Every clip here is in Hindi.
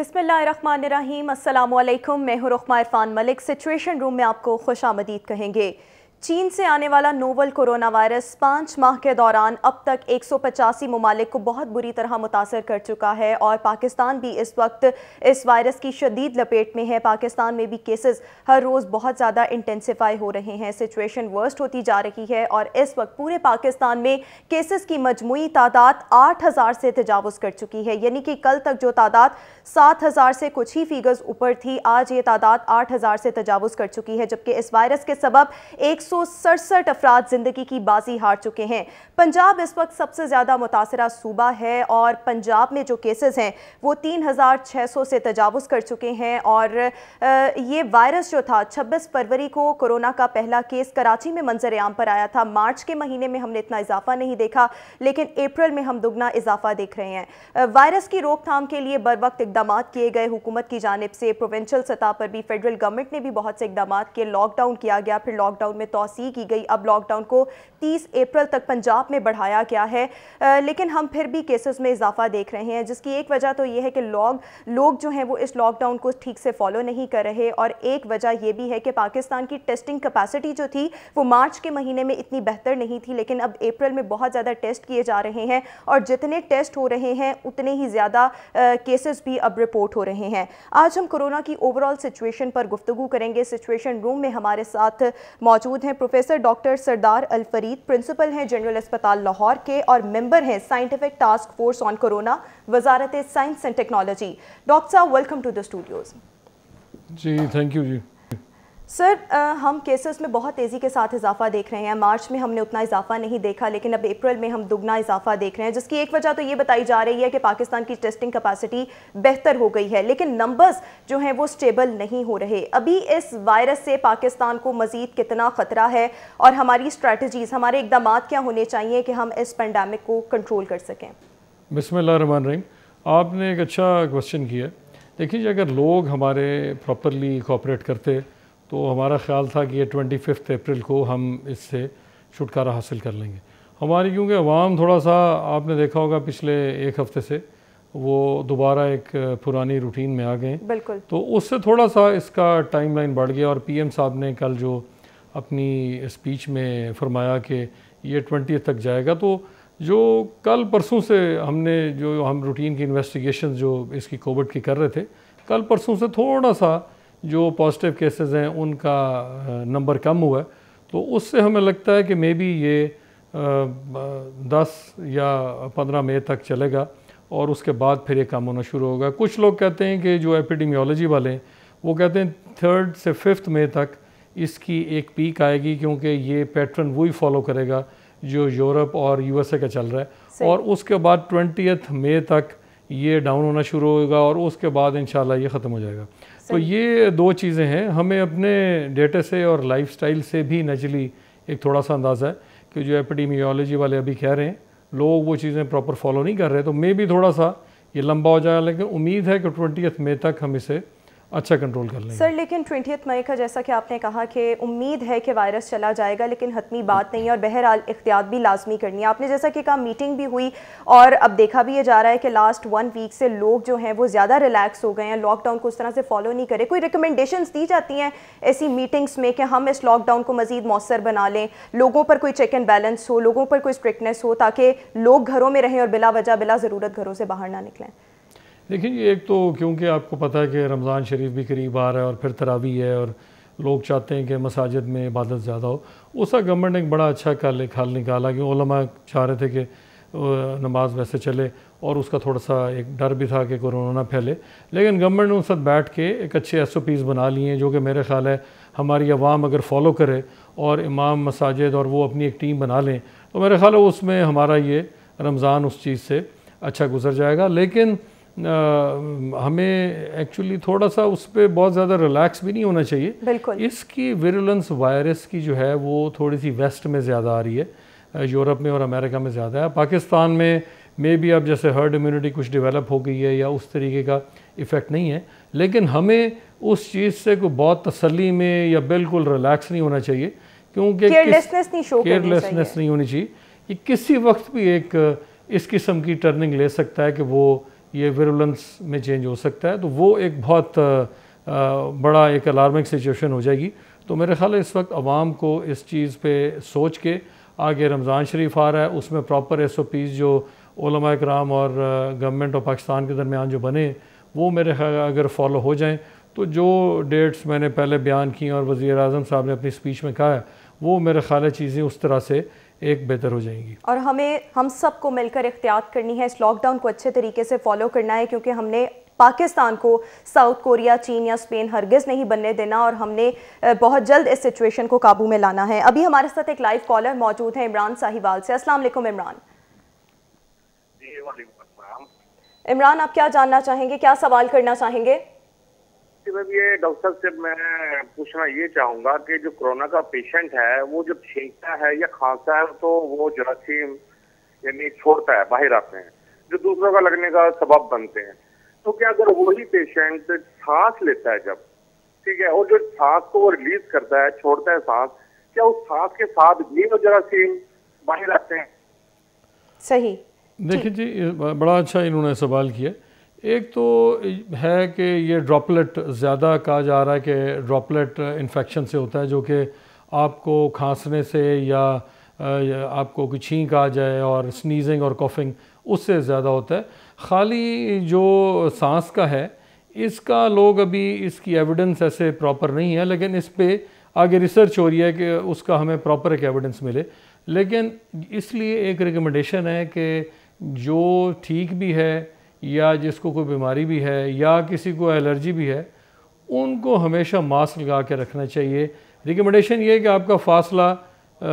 बिस्मिल्लाहिर्रहमानिर्रहीम, अस्सलामुअलैकुम। मैं हूं रुखमा इरफान मलिक। सिचुएशन रूम में आपको खुशामदीद कहेंगे। चीन से आने वाला नोवल कोरोना वायरस 5 माह के दौरान अब तक 185 ममालिक को बहुत बुरी तरह मुतासर कर चुका है और पाकिस्तान भी इस वक्त इस वायरस की शदीद लपेट में है। पाकिस्तान में भी केसेस हर रोज़ बहुत ज़्यादा इंटेंसिफाई हो रहे हैं, सिचुएशन वर्स्ट होती जा रही है और इस वक्त पूरे पाकिस्तान में केसेस की मजमूई तादाद 8000 से तजावुज़ कर चुकी है। यानी कि कल तक जो तादाद 7000 से कुछ ही फिगर्स ऊपर थी, आज ये तादाद 8000 से तजावुज़ कर चुकी है, जबकि इस वायरस के सबब 167 अफराद जिंदगी की बाजी हार चुके हैं। पंजाब इस वक्त सबसे ज़्यादा मुतासरा सूबा है और पंजाब में जो केसेस हैं वो 3600 से तजावुज़ कर चुके हैं। और ये वायरस जो था 26 फरवरी को कोरोना का पहला केस कराची में मंजर आम पर आया था। मार्च के महीने में हमने इतना इजाफा नहीं देखा, लेकिन अप्रैल में हम दुगना इजाफा देख रहे हैं। वायरस की रोकथाम के लिए बर वक्त इकदाम किए गए हुकूमत की जानिब से। प्रोविंशियल सतह पर भी फेडरल गवर्नमेंट ने भी बहुत से इकदाम किए। लॉकडाउन किया गया, फिर लॉकडाउन में तोसी की गई, अब लॉकडाउन को 30 अप्रैल तक पंजाब में बढ़ाया गया है। लेकिन हम फिर भी केसेस में इजाफा देख रहे हैं, जिसकी एक वजह तो ये है कि लोग जो हैं वो इस लॉकडाउन को ठीक से फॉलो नहीं कर रहे और एक वजह यह भी है कि पाकिस्तान की टेस्टिंग कैपेसिटी जो थी वो मार्च के महीने में इतनी बेहतर नहीं थी, लेकिन अब अप्रैल में बहुत ज़्यादा टेस्ट किए जा रहे हैं और जितने टेस्ट हो रहे हैं उतने ही ज़्यादा केसेस भी अब रिपोर्ट हो रहे हैं। आज हम कोरोना की ओवरऑल सिचुएशन पर गुफ्तगू करेंगे। सिचुएशन रूम में हमारे साथ मौजूद हैं professor doctor Sardar Al Farid, principal हैं जनरल अस्पताल लाहौर के और मेंबर हैं scientific task force on corona, वजारत साइंस एंड टेक्नोलॉजी। डॉक्टर साहब, वेलकम टू द स्टूडियोज। जी थैंक यू। जी सर, हम केसेस में बहुत तेज़ी के साथ इजाफा देख रहे हैं। मार्च में हमने उतना इजाफा नहीं देखा, लेकिन अब अप्रैल में हम दुगना इजाफा देख रहे हैं, जिसकी एक वजह तो ये बताई जा रही है कि पाकिस्तान की टेस्टिंग कैपेसिटी बेहतर हो गई है, लेकिन नंबर्स जो हैं वो स्टेबल नहीं हो रहे। अभी इस वायरस से पाकिस्तान को मज़ीद कितना ख़तरा है और हमारी स्ट्रैटेजीज़, हमारे इक़दाम क्या होने चाहिए कि हम इस पेंडेमिक को कंट्रोल कर सकें? बिस्मिल्लाहिर्रहमानिर्रहीम, आपने एक अच्छा क्वेश्चन किया। देखिए, अगर लोग हमारे प्रॉपरली कोऑपरेट करते तो हमारा ख़्याल था कि ये 25 अप्रैल को हम इससे छुटकारा हासिल कर लेंगे। हमारी क्योंकि अवाम थोड़ा सा, आपने देखा होगा पिछले एक हफ़्ते से वो दोबारा एक पुरानी रूटीन में आ गए, बिल्कुल, तो उससे थोड़ा सा इसका टाइमलाइन बढ़ गया। और पीएम साहब ने कल जो अपनी स्पीच में फरमाया कि ये 20 तक जाएगा, तो जो कल परसों से हम रूटीन की इन्वेस्टिगेशन जो इसकी कोविड की कर रहे थे, कल परसों से थोड़ा सा जो पॉजिटिव केसेस हैं उनका नंबर कम हुआ है, तो उससे हमें लगता है कि मे बी ये 10 या 15 मई तक चलेगा और उसके बाद फिर ये कम होना शुरू होगा। कुछ लोग कहते हैं कि जो एपिडेमियोलॉजी वाले हैं वो कहते हैं 3 से 5 मई तक इसकी एक पीक आएगी, क्योंकि ये पैटर्न वही फॉलो करेगा जो यूरोप और यूएसए का चल रहा है, और उसके बाद 20 मई तक ये डाउन होना शुरू होगा और उसके बाद इंशाल्लाह ये ख़त्म हो जाएगा। तो ये दो चीज़ें हैं। हमें अपने डेटा से और लाइफस्टाइल से भी नेचुरली एक थोड़ा सा अंदाज़ा है कि जो एपिडेमियोलॉजी वाले अभी कह रहे हैं लोग वो चीज़ें प्रॉपर फॉलो नहीं कर रहे, तो मे भी थोड़ा सा ये लंबा हो जाएगा, लेकिन उम्मीद है कि 20 मई तक हम इसे अच्छा कंट्रोल कर लेंगे। सर, लेकिन 20 मई का जैसा कि आपने कहा कि उम्मीद है कि वायरस चला जाएगा, लेकिन हतमी बात नहीं है और बहरहाल एहतियात भी लाजमी करनी है। आपने जैसा कि कहा मीटिंग भी हुई और अब देखा भी ये जा रहा है कि लास्ट 1 वीक से लोग जो हैं वो ज़्यादा रिलैक्स हो गए हैं, लॉकडाउन को उस तरह से फॉलो नहीं करे। कोई रिकमेंडेशंस दी जाती हैं ऐसी मीटिंग्स में कि हम इस लॉकडाउन को मज़ीद मौसर बना लें, लोगों पर कोई चेक एंड बैलेंस हो, लोगों पर कोई स्ट्रिक्टनेस हो, ताकि लोग घरों में रहें और बिला वजह बिला ज़रूरत घरों से बाहर ना निकलें? देखिए, एक तो क्योंकि आपको पता है कि रमज़ान शरीफ भी करीब आ रहा है और फिर तरावी है और लोग चाहते हैं कि मसाजिद में इबादत ज़्यादा हो, उसका गवर्नमेंट ने एक बड़ा अच्छा हल निकाला कि उलमा चाह रहे थे कि नमाज वैसे चले और उसका थोड़ा सा एक डर भी था कि कोरोना ना फैले, लेकिन गवर्नमेंट ने उन साथ बैठ के एक अच्छे SOPs बना लिए हैं, जो कि मेरे ख्याल है हमारी आवाम अगर फॉलो करे और इमाम मसाजिद और वो अपनी एक टीम बना लें, तो मेरे ख्याल है उसमें हमारा ये रमज़ान उस चीज़ से अच्छा गुजर जाएगा। लेकिन हमें एक्चुअली थोड़ा सा उस पर बहुत ज़्यादा रिलैक्स भी नहीं होना चाहिए। बिल्कुल, इसकी विरुलेंस वायरस की जो है वो थोड़ी सी वेस्ट में ज़्यादा आ रही है, यूरोप में और अमेरिका में ज़्यादा है। पाकिस्तान में मे बी अब जैसे हर्ड इम्यूनिटी कुछ डेवलप हो गई है या उस तरीके का इफ़ेक्ट नहीं है, लेकिन हमें उस चीज़ से कोई बहुत तसल्ली में या बिल्कुल रिलैक्स नहीं होना चाहिए, क्योंकि केयरलेसनेस नहीं होनी चाहिए। ये किसी वक्त भी एक इस किस्म की टर्निंग ले सकता है कि वो ये विरुलेंस में चेंज हो सकता है, तो वो एक बहुत बड़ा एक अलार्मिंग सिचुएशन हो जाएगी। तो मेरे ख्याल है इस वक्त आवाम को इस चीज़ पे सोच के, आगे रमज़ान शरीफ आ रहा है, उसमें प्रॉपर SOPs जो उलमा इकराम और गवर्नमेंट और पाकिस्तान के दरमियान जो बने, वो मेरे ख्याल अगर फॉलो हो जाएं तो जो डेट्स मैंने पहले बयान की और वज़ीर आज़म साहब ने अपनी स्पीच में कहा है, वो मेरे ख्याल है चीज़ें उस तरह से एक बेहतर हो जाएंगी। और हम सबको मिलकर एहतियात करनी है, इस लॉकडाउन को अच्छे तरीके से फॉलो करना है, क्योंकि हमने पाकिस्तान को साउथ कोरिया, चीन या स्पेन हरगिज़ नहीं बनने देना और हमने बहुत जल्द इस सिचुएशन को काबू में लाना है। अभी हमारे साथ एक लाइव कॉलर मौजूद है इमरान साहिवाल से। अस्सलाम वालेकुम इमरान। इमरान, आप क्या जानना चाहेंगे, क्या सवाल करना चाहेंगे? ये डॉक्टर साहब से मैं पूछना ये चाहूंगा कि जो कोरोना का पेशेंट है वो जब छींकता है या खांसता है तो वो जरासीम यानी छोड़ता है, बाहर आते हैं, जो दूसरों का लगने का सबब बनते हैं। तो क्या अगर वही पेशेंट सांस लेता है जब, ठीक है, और जो सांस को वो रिलीज करता है, छोड़ता है सांस, क्या उस सांस के साथ भी वो जरासीम बाहर आते हैं? सही। देखिए जी, बड़ा अच्छा इन्होंने सवाल किया। एक तो है कि ये ड्रॉपलेट ज़्यादा कहा जा रहा है कि ड्रॉपलेट इन्फेक्शन से होता है, जो कि आपको खांसने से या आपको कोई छींक आ जाए और स्नीजिंग और कॉफिंग, उससे ज़्यादा होता है। खाली जो सांस का है इसका लोग अभी इसकी एविडेंस ऐसे प्रॉपर नहीं है, लेकिन इस पे आगे रिसर्च हो रही है कि उसका हमें प्रॉपर एक एविडेंस मिले। लेकिन इसलिए एक रिकमेंडेशन है कि जो ठीक भी है या जिसको कोई बीमारी भी है या किसी को एलर्जी भी है, उनको हमेशा मास्क लगा के रखना चाहिए। रिकमेंडेशन ये है कि आपका फासला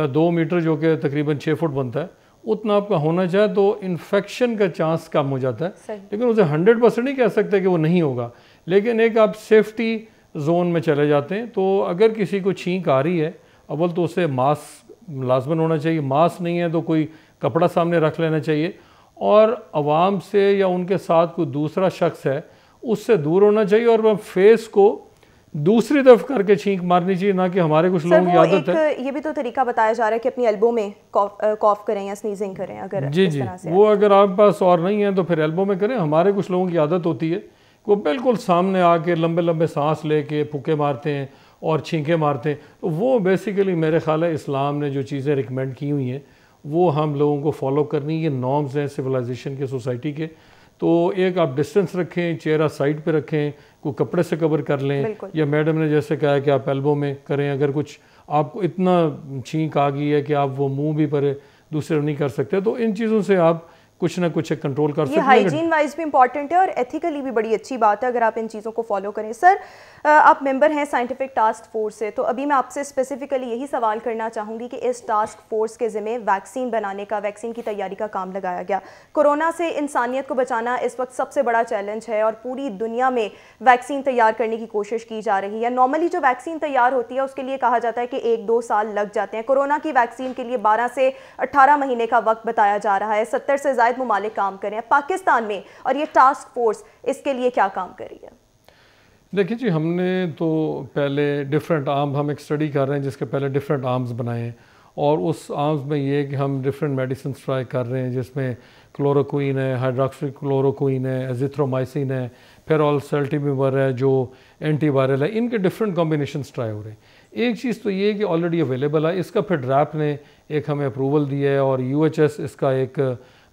2 मीटर जो कि तकरीबन 6 फुट बनता है, उतना आपका होना चाहिए, तो इन्फेक्शन का चांस कम हो जाता है। लेकिन उसे 100% नहीं कह सकते कि वो नहीं होगा, लेकिन एक आप सेफ्टी जोन में चले जाते हैं। तो अगर किसी को छींक आ रही है, अव्वल तो उसे मास्क लाजमन होना चाहिए, मास्क नहीं है तो कोई कपड़ा सामने रख लेना चाहिए, और आवाम से या उनके साथ कोई दूसरा शख्स है उससे दूर होना चाहिए, और वह फेस को दूसरी तरफ करके छींक मारनी चाहिए, ना कि हमारे कुछ लोगों की आदत है। ये भी तो तरीका बताया जा रहा है कि अपनी एल्बो में कॉफ करें या स्नीजिंग करें, अगर जी जी वो अगर आपके पास और नहीं है तो फिर एल्बो में करें। हमारे कुछ लोगों की आदत होती है वो बिल्कुल सामने आके लंबे लंबे सांस लेके फूके मारते हैं और छींके मारते हैं। तो वो बेसिकली मेरे ख्याल है इस्लाम ने जो चीज़ें रिकमेंड की हुई हैं वो हम लोगों को फॉलो करनी, ये नॉर्म्स हैं सिविलाइजेशन के, सोसाइटी के। तो एक आप डिस्टेंस रखें, चेहरा साइड पे रखें, कोई कपड़े से कवर कर लें, या मैडम ने जैसे कहा है कि आप एल्बो में करें। अगर कुछ आपको इतना छींक आ गई है कि आप वो मुंह भी पर दूसरे नहीं कर सकते, तो इन चीज़ों से आप कुछ ना कुछ कंट्रोल कर सकते हैं। हाइजीन वाइज भी इंपॉर्टेंट है और एथिकली भी बड़ी अच्छी बात है अगर आप इन चीज़ों को फॉलो करें। सर, आप मेंबर हैं साइंटिफिक टास्क फोर्स से, तो अभी मैं आपसे स्पेसिफिकली यही सवाल करना चाहूँगी कि इस टास्क फोर्स के ज़िम्मे वैक्सीन बनाने का, वैक्सीन की तैयारी का काम लगाया गया। कोरोना से इंसानियत को बचाना इस वक्त सबसे बड़ा चैलेंज है और पूरी दुनिया में वैक्सीन तैयार करने की कोशिश की जा रही है। नॉर्मली जो वैक्सीन तैयार होती है उसके लिए कहा जाता है कि 1-2 साल लग जाते हैं। कोरोना की वैक्सीन के लिए 12 से 18 महीने का वक्त बताया जा रहा है। 70 से ज़ायद मुमालिक काम कर रहे हैं पाकिस्तान में, और ये टास्क फोर्स इसके लिए क्या काम कर रही है? देखिए जी, हमने तो पहले डिफरेंट आर्म, हम एक स्टडी कर रहे हैं जिसके पहले डिफरेंट आर्म्स बनाए हैं, और उस आर्म्स में ये है कि हम डिफरेंट मेडिसिन ट्राई कर रहे हैं, जिसमें क्लोरोक्वीन है, हाइड्रोक्सी क्लोरोक्वीन है, एजिथ्रोमाइसिन है, फेरॉलसेल्टिमिवर है जो एंटीवायरल है। इनके डिफरेंट कॉम्बिनेशन ट्राई हो रहे हैं। एक चीज़ तो ये है कि ऑलरेडी अवेलेबल है, इसका फिर ड्रैप ने एक हमें अप्रूवल दिया है, और UHS इसका एक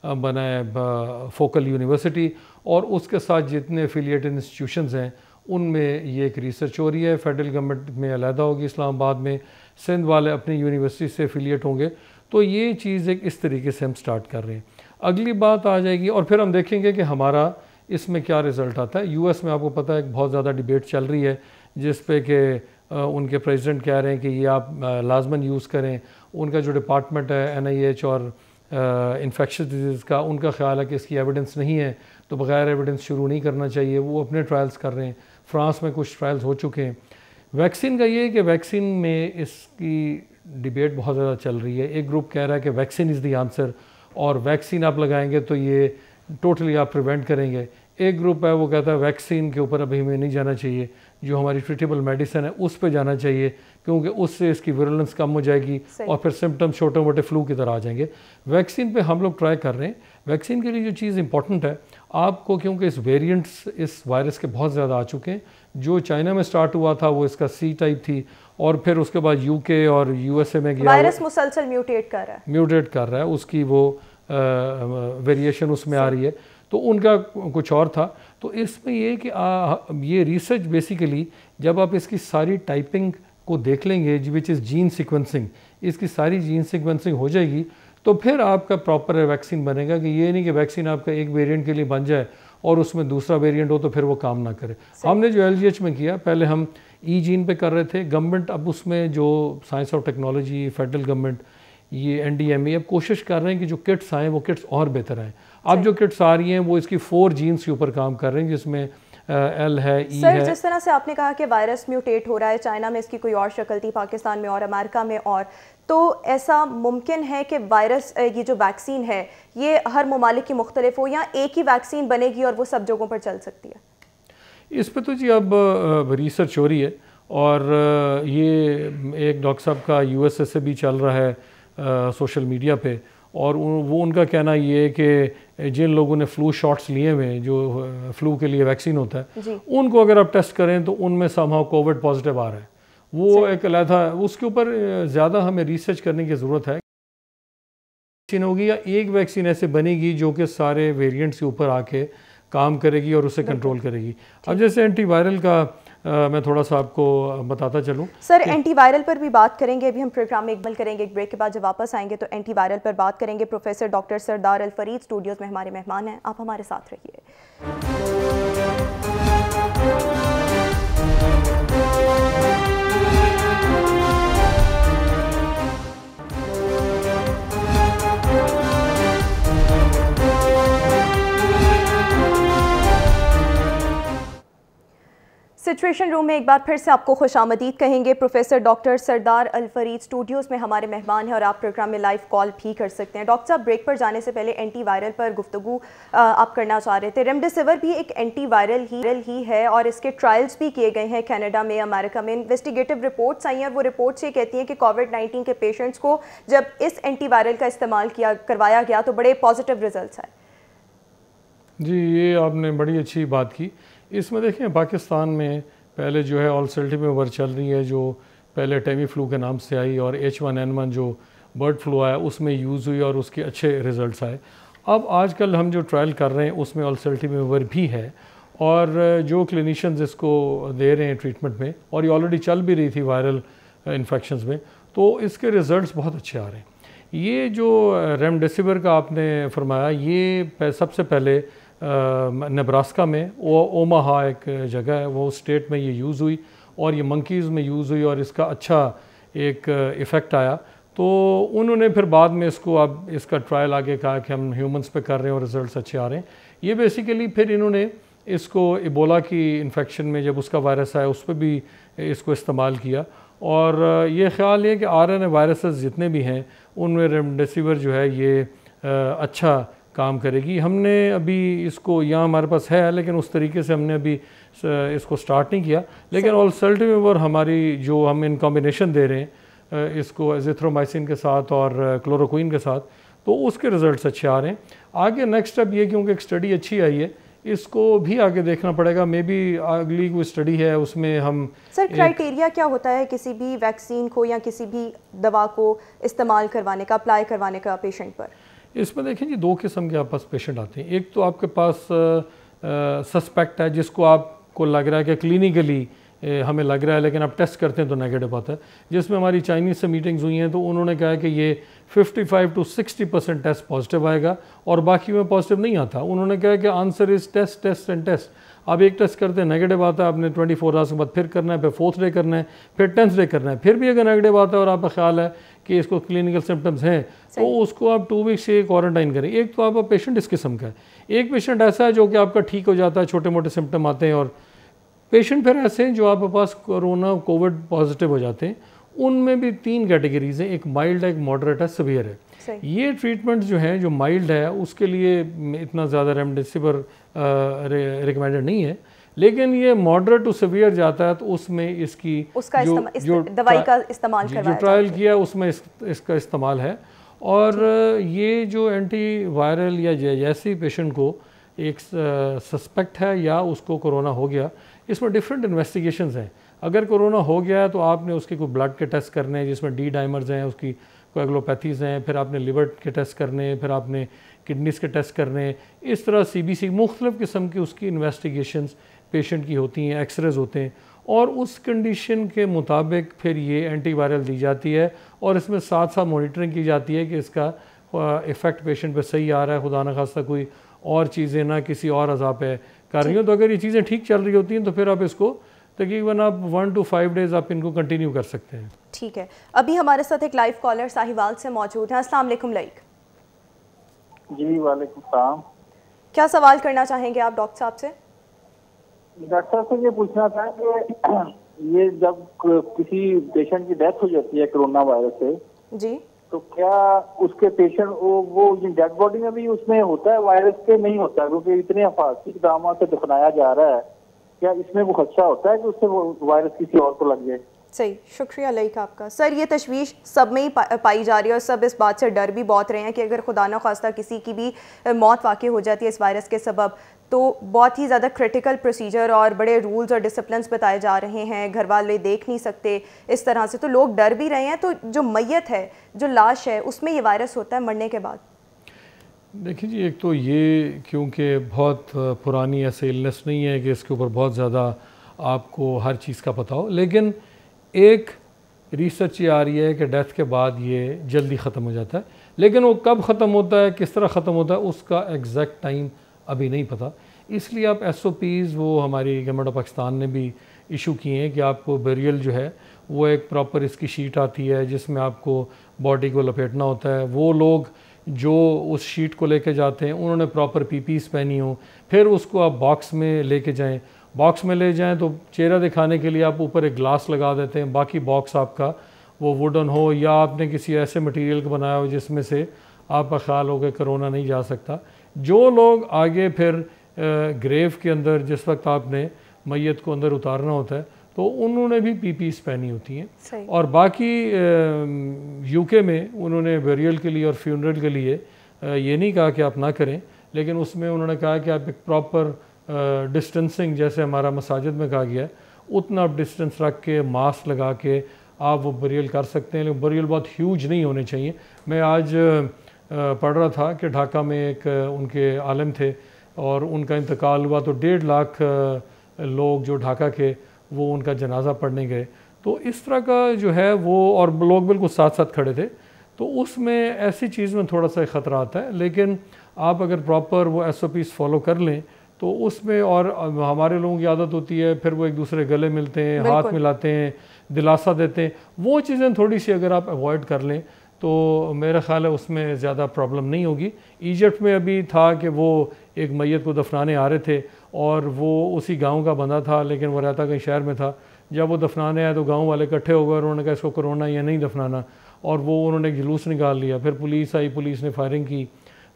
बना है फोकल यूनिवर्सिटी, और उसके साथ जितने एफिलिएटेड इंस्टीट्यूशंस हैं उनमें ये एक रिसर्च हो रही है। फेडरल गवर्नमेंट में अलहदा होगी इस्लामाबाद में, सिंध वाले अपनी यूनिवर्सिटी से एफिलिएट होंगे। तो ये चीज़ एक इस तरीके से हम स्टार्ट कर रहे हैं। अगली बात आ जाएगी और फिर हम देखेंगे कि हमारा इसमें क्या रिज़ल्ट आता है। US में आपको पता है एक बहुत ज़्यादा डिबेट चल रही है जिस पे कि उनके प्रेसिडेंट कह रहे हैं कि ये आप लाजमन यूज़ करें। उनका जो डिपार्टमेंट है NIH और इन्फेक्शस डिजीज़ का, उनका ख्याल है कि इसकी एविडेंस नहीं है तो बग़ैर एविडेंस शुरू नहीं करना चाहिए। वो अपने ट्रायल्स कर रहे हैं, फ्रांस में कुछ ट्रायल्स हो चुके हैं। वैक्सीन का ये है कि वैक्सीन में इसकी डिबेट बहुत ज़्यादा चल रही है। एक ग्रुप कह रहा है कि वैक्सीन इज़ द आंसर और वैक्सीन आप लगाएंगे तो ये टोटली आप प्रिवेंट करेंगे। एक ग्रुप है वो कहता है वैक्सीन के ऊपर अभी हमें नहीं जाना चाहिए, जो हमारी ट्रीटेबल मेडिसिन है उस पर जाना चाहिए, क्योंकि उससे इसकी विरुलेंस कम हो जाएगी और फिर सिम्टम्स छोटे मोटे फ्लू की तरह आ जाएंगे। वैक्सीन पे हम लोग ट्राई कर रहे हैं। वैक्सीन के लिए जो चीज़ इंपॉर्टेंट है, आपको, क्योंकि इस वेरिएंट्स इस वायरस के बहुत ज़्यादा आ चुके हैं। जो चाइना में स्टार्ट हुआ था वो इसका सी टाइप थी, और फिर उसके बाद यूके और यूएसए में गया, वायरस मुसलसल म्यूटेट कर रहा है, उसकी वो वेरिएशन उसमें आ रही है। तो उनका कुछ और था। तो इसमें ये कि ये रिसर्च बेसिकली जब आप इसकी सारी टाइपिंग को देख लेंगे, विच इज़ जीन सीक्वेंसिंग, इसकी सारी जीन सीक्वेंसिंग हो जाएगी, तो फिर आपका प्रॉपर वैक्सीन बनेगा। कि ये नहीं कि वैक्सीन आपका एक वेरिएंट के लिए बन जाए और उसमें दूसरा वेरिएंट हो तो फिर वो काम ना करे। हमने जो LGH में किया, पहले हम ई जीन पे कर रहे थे। गवर्नमेंट अब उसमें जो साइंस और टेक्नोलॉजी, फेडरल गवर्नमेंट, ये NDMA अब कोशिश कर रहे हैं कि जो किट्स आएँ वो किट्स और बेहतर आएँ। अब जो किट्स आ रही हैं वो इसकी 4 जीन्स के ऊपर काम कर रहे हैं, जिसमें L है, E सर, है। जिस तरह से आपने कहा कि वायरस म्यूटेट हो रहा है, चाइना में इसकी कोई और शक्ल थी, पाकिस्तान में और अमेरिका में और, तो ऐसा मुमकिन है कि वायरस ये जो वैक्सीन है ये हर ममालिक की मुख्तलिफ हो, या एक ही वैक्सीन बनेगी और वो सब जगहों पर चल सकती है? इस पर तो जी अब रिसर्च हो रही है, और ये एक डॉक्टर साहब का USA से भी चल रहा है सोशल मीडिया पे, और वो उनका कहना ये है कि जिन लोगों ने फ्लू शॉट्स लिए हुए हैं, जो फ्लू के लिए वैक्सीन होता है, उनको अगर आप टेस्ट करें तो उनमें समहाउ कोविड पॉजिटिव आ रहा है। वो एक अलग, उसके ऊपर ज़्यादा हमें रिसर्च करने की ज़रूरत है। वैक्सीन होगी या एक वैक्सीन ऐसे बनेगी जो कि सारे वेरिएंट्स के ऊपर आके काम करेगी और उसे कंट्रोल करेगी। अब जैसे एंटीवायरल का मैं थोड़ा सा आपको बताता चलूँ। सर, एंटीवायरल पर भी बात करेंगे, अभी हम प्रोग्राम में इकबाल करेंगे। एक ब्रेक के बाद जब वापस आएंगे तो एंटीवायरल पर बात करेंगे। Professor doctor Sardar Al Farid Studios में हमारे मेहमान हैं, आप हमारे साथ रहिए। सिचुएशन रूम में एक बार फिर से आपको खुशामदीद कहेंगे। Professor doctor Sardar Al Farid Studios में हमारे मेहमान हैं और आप प्रोग्राम में लाइव कॉल भी कर सकते हैं। डॉक्टर साहब, ब्रेक पर जाने से पहले एंटीवायरल पर गुफ्तगू आप करना चाह रहे थे। रेमडेसिविर भी एक एंटीवायरल ही है और इसके ट्रायल्स भी किए गए हैं कनाडा में, अमेरिका में। इन्वेस्टिगेटिव रिपोर्ट्स आई हैं, वो रिपोर्ट्स ये कहती हैं कि कोविड-19 के पेशेंट्स को जब इस एंटीवायरल का इस्तेमाल करवाया गया तो बड़े पॉजिटिव रिजल्ट्स आए। जी, ये आपने बड़ी अच्छी बात की। इसमें देखें, पाकिस्तान में पहले जो है ऑलसेल्टिमिवर चल रही है, जो पहले टेमी फ्लू के नाम से आई, और H1N1 जो बर्ड फ्लू आया उसमें यूज़ हुई और उसके अच्छे रिजल्ट्स आए। अब आजकल हम जो ट्रायल कर रहे हैं उसमें ऑलसेल्टिमिवर भी है, और जो क्लिनिशियंस इसको दे रहे हैं ट्रीटमेंट में, और ये ऑलरेडी चल भी रही थी वायरल इन्फेक्शंस में, तो इसके रिज़ल्ट्स बहुत अच्छे आ रहे हैं। ये जो रेमडेसिविर का आपने फरमाया, ये सबसे पहले नेब्रास्का में, ओमाहा एक जगह है, वो स्टेट में ये यूज़ हुई और ये मंकीज़ में यूज़ हुई और इसका अच्छा एक इफ़ेक्ट आया। तो उन्होंने फिर बाद में इसको, अब इसका ट्रायल आगे कहा कि हम ह्यूमंस पे कर रहे हैं और रिजल्ट्स अच्छे आ रहे हैं। ये बेसिकली फिर इन्होंने इसको इबोला की इन्फेक्शन में जब उसका वायरस आया उस पर भी इसको इस्तेमाल किया, और ये ख्याल है कि RNA वायरसेस जितने भी हैं उनमें रेमडेसिविर जो है ये अच्छा काम करेगी। हमने अभी इसको, यहाँ हमारे पास है लेकिन उस तरीके से हमने अभी इसको स्टार्ट नहीं किया, लेकिन ऑलसेल्टिमिवर हमारी जो हम इन कॉम्बिनेशन दे रहे हैं इसको एजिथ्रोमाइसिन के साथ और क्लोरोक्विन के साथ, तो उसके रिजल्ट्स अच्छे आ रहे हैं। आगे नेक्स्ट स्टेप ये, क्योंकि एक स्टडी अच्छी आई है, इसको भी आगे देखना पड़ेगा। मे बी अगली कोई स्टडी है उसमें हम। सर, क्राइटेरिया क्या होता है किसी भी वैक्सीन को या किसी भी दवा को इस्तेमाल करवाने का, अप्लाई करवाने का पेशेंट पर? इसमें देखें जी, 2 किस्म के आप पास पेशेंट आते हैं। एक तो आपके पास सस्पेक्ट है, जिसको आपको लग रहा है कि क्लिनिकली हमें लग रहा है, लेकिन आप टेस्ट करते हैं तो नेगेटिव आता है। जिसमें हमारी चाइनीज़ से मीटिंग्स हुई हैं तो उन्होंने कहा कि ये 55 to 60% टेस्ट पॉजिटिव आएगा और बाकी में पॉजिटिव नहीं आता। उन्होंने कहा कि answer is test test and test. आप एक टेस्ट करते हैं, नेगेटिव आता है, आपने 24 आवर्स के बाद फिर करना है, फिर 4th डे करना है, फिर 10th डे करना है। फिर भी अगर नेगेटिव आता है और आपका ख्याल है कि इसको क्लिनिकल सिम्टम्स हैं तो उसको आप 2 वीक्स से क्वारंटाइन करें। एक तो आपका पेशेंट इस किस्म का है। एक पेशेंट ऐसा है जो कि आपका ठीक हो जाता है, छोटे मोटे सिम्टम आते हैं, और पेशेंट फिर ऐसे हैं जो आपके पास कोरोना कोविड पॉजिटिव हो जाते हैं। उनमें भी 3 कैटेगरीज हैं, एक माइल्ड है, एक मॉडरेट है, सीवियर है। ये ट्रीटमेंट जो है, जो माइल्ड है उसके लिए इतना ज़्यादा रेमडेसिविर रिकमेंडेड नहीं है, लेकिन ये मॉडरेट टू सीवियर जाता है तो उसमें इसकी जो दवाई का इस्तेमाल जो ट्रायल किया उसमें इसका इस्तेमाल है। और ये जो एंटी वायरल या जैसी पेशेंट को एक सस्पेक्ट है या उसको कोरोना हो गया। इसमें डिफरेंट इन्वेस्टिगेशंस हैं। अगर कोरोना हो गया है तो आपने उसके कोई ब्लड के टेस्ट करने हैं जिसमें डी डाइमर्स हैं, उसकी कोएगुलोपैथीज़ हैं, फिर आपने लिवर के टेस्ट करने हैं, फिर आपने किडनीज़ के टेस्ट करने हैं। इस तरह CBC मुख्तलिफ़ किस्म की उसकी इन्वेस्टिगेशंस पेशेंट की होती हैं, एक्सरेज होते हैं, और उस कंडीशन के मुताबिक फिर ये एंटीवायरल दी जाती है और इसमें साथ साथ मॉनिटरिंग की जाती है कि इसका इफ़ेक्ट पेशेंट पे सही आ रहा है, खुदा न खास्ता कोई और चीज़ें ना किसी और अज़ा पे कर रही हो। तो अगर ये चीज़ें ठीक चल रही होती हैं तो फिर आप इसको तकरीबन आप 1 to 5 डेज़ आप इनको कंटिन्यू कर सकते हैं। ठीक है, अभी हमारे साथ एक लाइव कॉलर साहिवाल से मौजूद हैं। अस्सलाम वालेकुम लाइक। जी वालेकुम सलाम। क्या सवाल करना चाहेंगे आप डॉक्टर साहब से? डॉक्टर साहब से ये पूछना था कि ये जब किसी पेशेंट की डेथ हो जाती है कोरोना वायरस से, जी, तो क्या उसके पेशेंट वो डेड बॉडी में भी उसमें होता है वायरस के नहीं होता, क्योंकि इतने हिफाजती इक़दाम से दफनाया जा रहा है, क्या इसमें वो खदशा होता है कि उससे वो वायरस किसी और को लग जाए? सही, शुक्रिया लाइक आपका। सर, ये तशवीश सब में ही पाई जा रही है और सब इस बात से डर भी बहुत रहे हैं कि अगर खुदा न खास्ता किसी की भी मौत वाक़ई हो जाती है इस वायरस के सबब, तो बहुत ही ज़्यादा क्रिटिकल प्रोसीजर और बड़े रूल्स और डिसिप्लिन्स बताए जा रहे हैं, घर वाले देख नहीं सकते इस तरह से, तो लोग डर भी रहे हैं। तो जो मैयत है, जो लाश है, उसमें ये वायरस होता है मरने के बाद? देखिए जी, एक तो ये क्योंकि बहुत पुरानी ऐसे इलनेस नहीं है कि इसके ऊपर बहुत ज़्यादा आपको हर चीज़ का पता हो, लेकिन एक रिसर्च ये आ रही है कि डेथ के बाद ये जल्दी ख़त्म हो जाता है, लेकिन वो कब ख़त्म होता है, किस तरह ख़त्म होता है, उसका एग्जैक्ट टाइम अभी नहीं पता। इसलिए आप SOPs वो हमारी गवर्नमेंट ऑफ पाकिस्तान ने भी इशू किए हैं कि आपको बेरियल जो है वो एक प्रॉपर इसकी शीट आती है जिसमें आपको बॉडी को लपेटना होता है। वो लोग जो उस शीट को लेके जाते हैं उन्होंने प्रॉपर PPEs पहनी हो, फिर उसको आप बॉक्स में लेके जाएं। बॉक्स में ले जाएं तो चेहरा दिखाने के लिए आप ऊपर एक ग्लास लगा देते हैं, बाकी बॉक्स आपका वो वुडन हो या आपने किसी ऐसे मटेरियल का बनाया हो जिसमें से आपका ख्याल हो कि कोरोना नहीं जा सकता। जो लोग आगे फिर ग्रेव के अंदर जिस वक्त आपने मैयत को अंदर उतारना होता है तो उन्होंने भी PPEs पहनी होती हैं, और बाकी UK में उन्होंने बेरियल के लिए और फ्यूनरल के लिए ये नहीं कहा कि आप ना करें, लेकिन उसमें उन्होंने कहा कि आप एक प्रॉपर डिस्टेंसिंग, जैसे हमारा मसाजिद में कहा गया है, उतना आप डिस्टेंस रख के मास्क लगा के आप वो बेरियल कर सकते हैं, लेकिन बेरियल बहुत ह्यूज नहीं होने चाहिए। मैं आज पढ़ रहा था कि ढाका में एक उनके आलिम थे और उनका इंतकाल हुआ तो 1.5 लाख लोग जो ढाका के वो उनका जनाजा पढ़ने गए। तो इस तरह का जो है वो, और लोग बिल्कुल साथ साथ खड़े थे, तो उसमें ऐसी चीज़ में थोड़ा सा ख़तरा आता है। लेकिन आप अगर प्रॉपर वो SOPs फॉलो कर लें तो उसमें, और हमारे लोगों की आदत होती है फिर वो एक दूसरे गले मिलते हैं, हाथ मिलाते हैं, दिलासा देते हैं, वो चीज़ें थोड़ी सी अगर आप अवॉइड कर लें तो मेरा ख़्याल है उसमें ज़्यादा प्रॉब्लम नहीं होगी। इजिप्ट में अभी था कि वो एक मैयत को दफनाने आ रहे थे और वो उसी गांव का बंदा था, लेकिन वो रहता कहीं शहर में था। जब वो दफनाने आया तो गांव वाले इकट्ठे हो गए और उन्होंने कहा इसको कोरोना या नहीं दफनाना, और वो उन्होंने जुलूस निकाल लिया। फिर पुलिस आई, पुलिस ने फायरिंग की,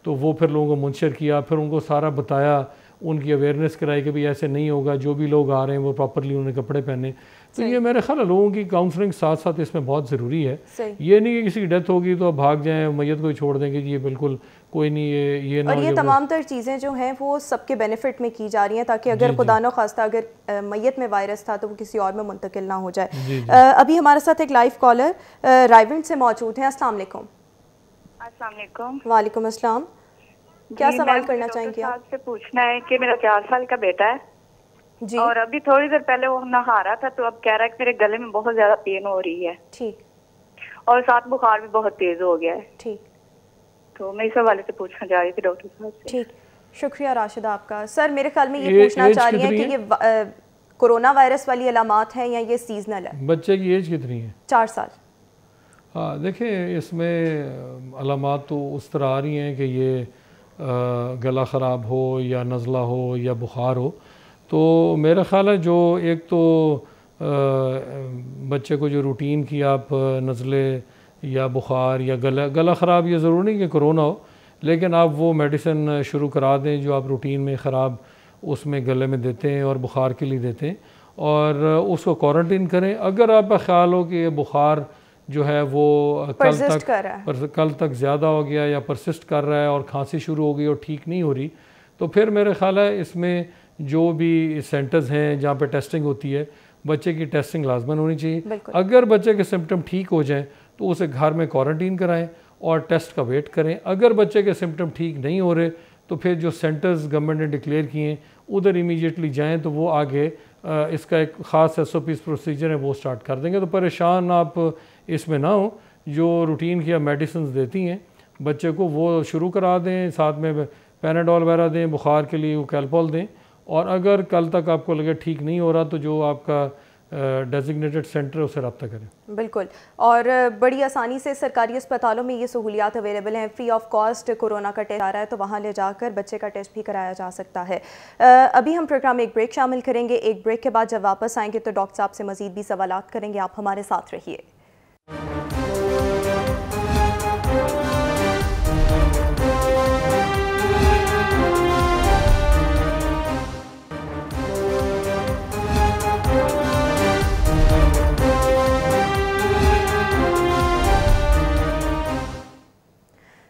तो वो फिर लोगों को मुंशर किया, फिर उनको सारा बताया, उनकी अवेयरनेस कराई कि भाई ऐसे नहीं होगा, जो भी लोग आ रहे हैं वो प्रॉपरली उन्होंने कपड़े पहने। तो ये मेरे ख्याल है लोगों की काउंसलिंग साथ साथ इसमें बहुत ज़रूरी है। ये नहीं कि किसी की डेथ होगी तो भाग जाएं, मैयत को ही छोड़ देंगे कि ये बिल्कुल कोई नहीं, ये ना। और ये तमाम तर चीज़ें जो हैं वो सबके बेनिफिट में की जा रही हैं ताकि अगर खुदा न खास्ता अगर मैयत में वायरस था तो वो किसी और में मुंतकिल ना हो जाए। अभी हमारे साथ एक लाइव कॉलर रायविंड से मौजूद हैं। अस्सलाम वालेकुम। अस्सलाम वालेकुम। वालेकुम अस्सलाम। क्या सवाल करना चाहेंगे आप? आपसे पूछना है कि मेरा 4 साल का बेटा है जी, और अभी थोड़ी देर पहले वो नहा रहा था तो अब कह रहा है कि मेरे गले में बहुत ज्यादा पेन हो रही है। ठीक। और साथ बुखार भी बहुत तेज हो गया है। ठीक। तो मैं इस हवाले से पूछना चाह रही थी डॉक्टर साहब से। ठीक, शुक्रिया राशिदा आपका। सर, मेरे ख्याल में ये पूछना चाह रही हैं कि ये कोरोना वायरस वाली अलामात हैं या ये सीजनल है? बच्चे की एज कितनी है? 4 साल। हाँ, देखें इसमें अलामात तो उस तरह आ रही हैं कि ये गला ख़राब हो या नज़ला हो या बुखार हो, तो मेरा ख़्याल है जो एक तो बच्चे को जो रूटीन की आप नज़ले या बुखार या गला ख़राब, ये ज़रूरी नहीं कि कोरोना हो, लेकिन आप वो मेडिसिन शुरू करा दें जो आप रूटीन में ख़राब उसमें गले में देते हैं और बुखार के लिए देते हैं, और उसको क्वारंटीन करें। अगर आपका ख्याल हो कि ये बुखार जो है वो कल तक ज़्यादा हो गया या परसिस्ट कर रहा है और खांसी शुरू हो गई और ठीक नहीं हो रही, तो फिर मेरे ख्याल है इसमें जो भी सेंटर्स हैं जहाँ पे टेस्टिंग होती है, बच्चे की टेस्टिंग लाजमन होनी चाहिए। अगर बच्चे के सिम्टम ठीक हो जाएं तो उसे घर में क्वारंटीन कराएं और टेस्ट का वेट करें। अगर बच्चे के सिम्टम ठीक नहीं हो रहे तो फिर जो सेंटर्स गवर्नमेंट ने डिक्लेयर किए हैं उधर इमीडिएटली जाएं, तो वो आगे इसका एक ख़ास SOPs प्रोसीजर है वो स्टार्ट कर देंगे। तो परेशान आप इसमें ना हो, जो रूटीन की आप मेडिसिन देती हैं बच्चे को वो शुरू करा दें, साथ में पैनाडोल वगैरह दें, बुखार के लिए वो कैल्पोल दें, और अगर कल तक आपको लगे ठीक नहीं हो रहा तो जो आपका डेजिग्नेटेड सेंटर है उससे रब्ता करें। बिल्कुल, और बड़ी आसानी से सरकारी अस्पतालों में ये सहूलियात अवेलेबल हैं। फ्री ऑफ कॉस्ट कोरोना का टेस्ट आ रहा है तो वहाँ ले जाकर बच्चे का टेस्ट भी कराया जा सकता है। अभी हम प्रोग्राम में एक ब्रेक शामिल करेंगे। एक ब्रेक के बाद जब वापस आएंगे तो डॉक्टर साहब से मज़ीद भी सवालात करेंगे। आप हमारे साथ रहिए।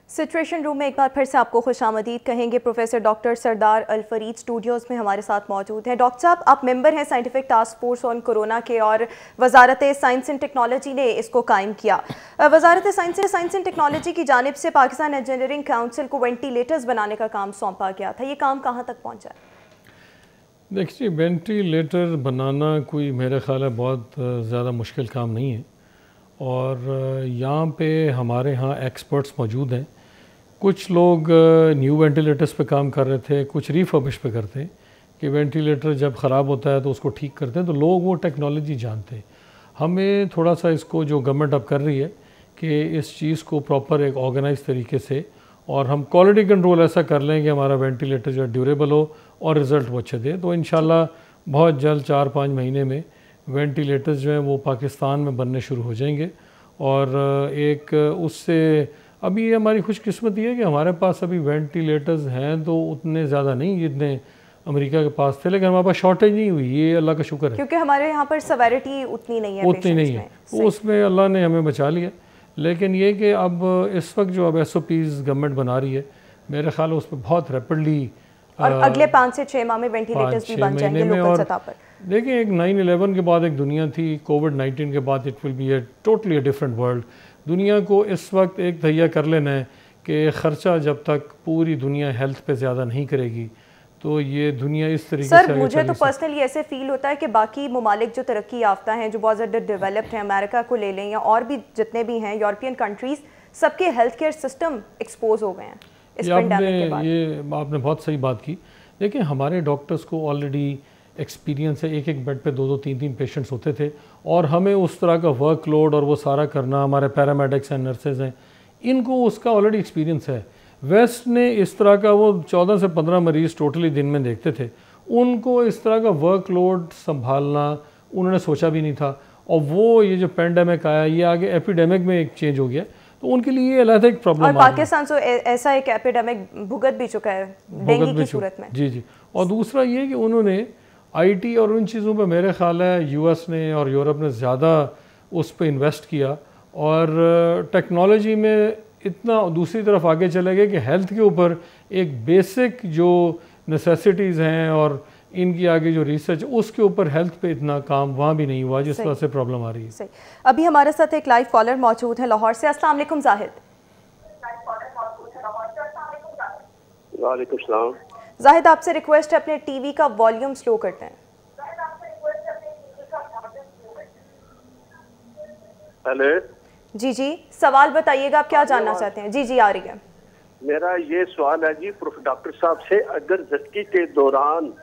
सिचुएशन रूम में एक बार फिर से आपको खुशामदीद कहेंगे। Professor doctor Sardar Al Farid Studios में हमारे साथ मौजूद हैं। डॉक्टर साहब, आप मेंबर हैं scientific task force on corona के और वजारत साइंस एंड टेक्नोलॉजी ने इसको कायम किया। वजारत साइंस एंड टेक्नोलॉजी की जानिब से पाकिस्तान इंजीनियरिंग काउंसिल को वेंटिलेटर्स बनाने का काम सौंपा गया था। ये काम कहाँ तक पहुँचा? देखिए, वेंटिलेटर बनाना कोई मेरे ख्याल है बहुत ज़्यादा मुश्किल काम नहीं है, और यहाँ पे हमारे यहाँ एक्सपर्ट्स मौजूद हैं। कुछ लोग न्यू वेंटिलेटर्स पे काम कर रहे थे, कुछ रिफर्बिश पे करते हैं कि वेंटिलेटर जब ख़राब होता है तो उसको ठीक करते हैं, तो लोग वो टेक्नोलॉजी जानते हैं। हमें थोड़ा सा इसको जो गवर्नमेंट अब कर रही है कि इस चीज़ को प्रॉपर एक ऑर्गेनाइज तरीके से, और हम क्वालिटी कंट्रोल ऐसा कर लें कि हमारा वेंटिलेटर जो ड्यूरेबल हो और रिज़ल्ट वो अच्छे दे, तो इंशाल्लाह बहुत जल्द 4-5 महीने में वेंटिलेटर्स जो हैं वो पाकिस्तान में बनने शुरू हो जाएंगे। और एक उससे अभी ये हमारी खुशकिस्मती है कि हमारे पास अभी वेंटिलेटर्स हैं तो उतने ज़्यादा नहीं जितने अमेरिका के पास थे, लेकिन हमारे पास शॉर्टेज नहीं हुई, ये अल्लाह का शुक्र है, क्योंकि हमारे यहाँ पर सवेरिटी उतनी नहीं है, तो उसमें अल्लाह ने हमें बचा लिया। लेकिन ये कि अब इस वक्त जो अब SOPs गवर्नमेंट बना रही है, मेरे ख्याल है उस पर बहुत रैपिडली और अगले 5 से 6 माह में वेंटिलेटर्स भी बन जाएंगे लोकल सतह पर। देखिए, एक 9/11 के बाद एक दुनिया थी, कोविड-19 के बाद it will be a totally different world. दुनिया को इस वक्त एक तहिया कर लेना है कि ख़र्चा जब तक पूरी दुनिया हेल्थ पे ज़्यादा नहीं करेगी तो ये दुनिया इस तरीके से सर, मुझे तो पर्सनली ऐसे फील होता है कि बाकी ममालिक जो तरक्की याफ्ता हैं, जो बहुत ज़्यादा डेवलप्ड हैं, अमेरिका को ले लें या और भी जितने भी हैं यूरोपियन कंट्रीज़, सबके हेल्थ केयर सिस्टम एक्सपोज हो गए हैं इस पेंडेमिक के बाद। ये आपने बहुत सही बात की। देखिए, हमारे डॉक्टर्स को ऑलरेडी एक्सपीरियंस है, एक बेड पे 2-2, 3-3 पेशेंट्स होते थे, और हमें उस तरह का वर्कलोड और वो सारा करना, हमारे पैरामेडिक्स एंड नर्सेज हैं, इनको उसका ऑलरेडी एक्सपीरियंस है। वेस्ट ने इस तरह का वो 14 से 15 मरीज़ टोटली दिन में देखते थे, उनको इस तरह का वर्कलोड संभालना उन्होंने सोचा भी नहीं था, और वो ये जो पेंडेमिक आया ये आगे एपिडेमिक में एक चेंज हो गया, तो उनके लिए ये अलग एक प्रॉब्लम। और पाकिस्तान से ऐसा एक एपिडेमिक भुगत भी चुका है डेंगू की सूरत में। जी। और दूसरा ये कि उन्होंने IT और उन चीज़ों पे मेरे ख्याल है US ने और यूरोप ने ज़्यादा उस पर इन्वेस्ट किया, और टेक्नोलॉजी में इतना दूसरी तरफ आगे चले गए कि हेल्थ के ऊपर एक बेसिक जो नेसेसिटीज़ हैं और इनकी आगे जो रिसर्च उसके ऊपर हेल्थ पे इतना काम वहाँ भी नहीं हुआ जिस तरह से प्रॉब्लम आ रही है। सही। अभी हमारे साथ एक लाइव कॉलर मौजूद है लाहौर से। अस्सलाम वालेकुम जाहिद। वालेकुम सलाम। जाहिद, आपसे रिक्वेस्ट है अपने टीवी का वॉल्यूम स्लो करते हैं। हेलो जी, सवाल बताइएगा, आप क्या जानना चाहते हैं? जी आ रही है। मेरा ये सवाल है जी डॉक्टर साहब से, अगर झटकी के दौरान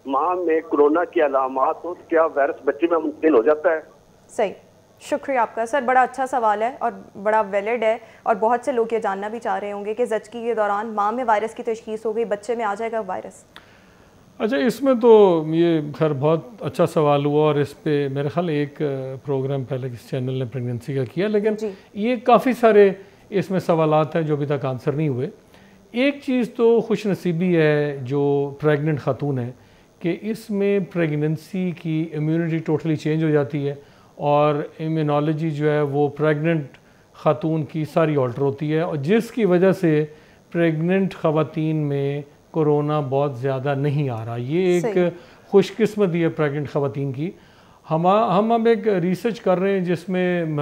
माँ में कोरोना की अलामात हो तो क्या वायरस बच्चे में मुंतकिल हो जाता है? सही, शुक्रिया आपका सर, बड़ा अच्छा सवाल है और बड़ा वैलिड है, और बहुत से लोग ये जानना भी चाह रहे होंगे कि झटकी के दौरान माँ में वायरस की तशखीस हो गई, बच्चे में आ जाएगा वायरस। अच्छा, इसमें तो ये खैर बहुत अच्छा सवाल हुआ, और इस पे मेरे ख्याल एक प्रोग्राम पहले किस चैनल ने प्रेगनेंसी का किया, लेकिन ये काफ़ी सारे इसमें सवालात हैं जो अभी तक आंसर नहीं हुए। एक चीज़ तो खुशनसीबी है जो प्रेग्नेंट खातून है कि इसमें प्रेगनेंसी की इम्यूनिटी टोटली चेंज हो जाती है, और इम्यूनोलॉजी जो है वो प्रेग्नेंट खातून की सारी ऑल्टर होती है, और जिसकी वजह से प्रेग्नेंट ख़वातीन में कोरोना बहुत ज़्यादा नहीं आ रहा। ये एक खुशकिस्मती है प्रेग्नेंट ख़वातीन की। हम अब एक रिसर्च कर रहे हैं जिसमें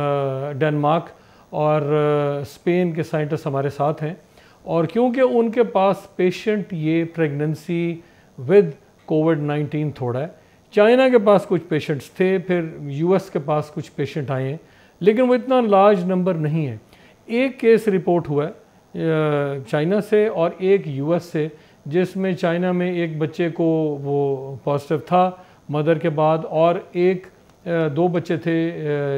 डेनमार्क और स्पेन के साइंटिस्ट हमारे साथ हैं, और क्योंकि उनके पास पेशेंट ये प्रेगनेंसी विद कोविड-19 थोड़ा है, चाइना के पास कुछ पेशेंट्स थे, फिर यूएस के पास कुछ पेशेंट आए हैं, लेकिन वो इतना लार्ज नंबर नहीं है। एक केस रिपोर्ट हुआ है चाइना से और एक यूएस से, जिसमें चाइना में एक बच्चे को वो पॉजिटिव था मदर के बाद, और दो बच्चे थे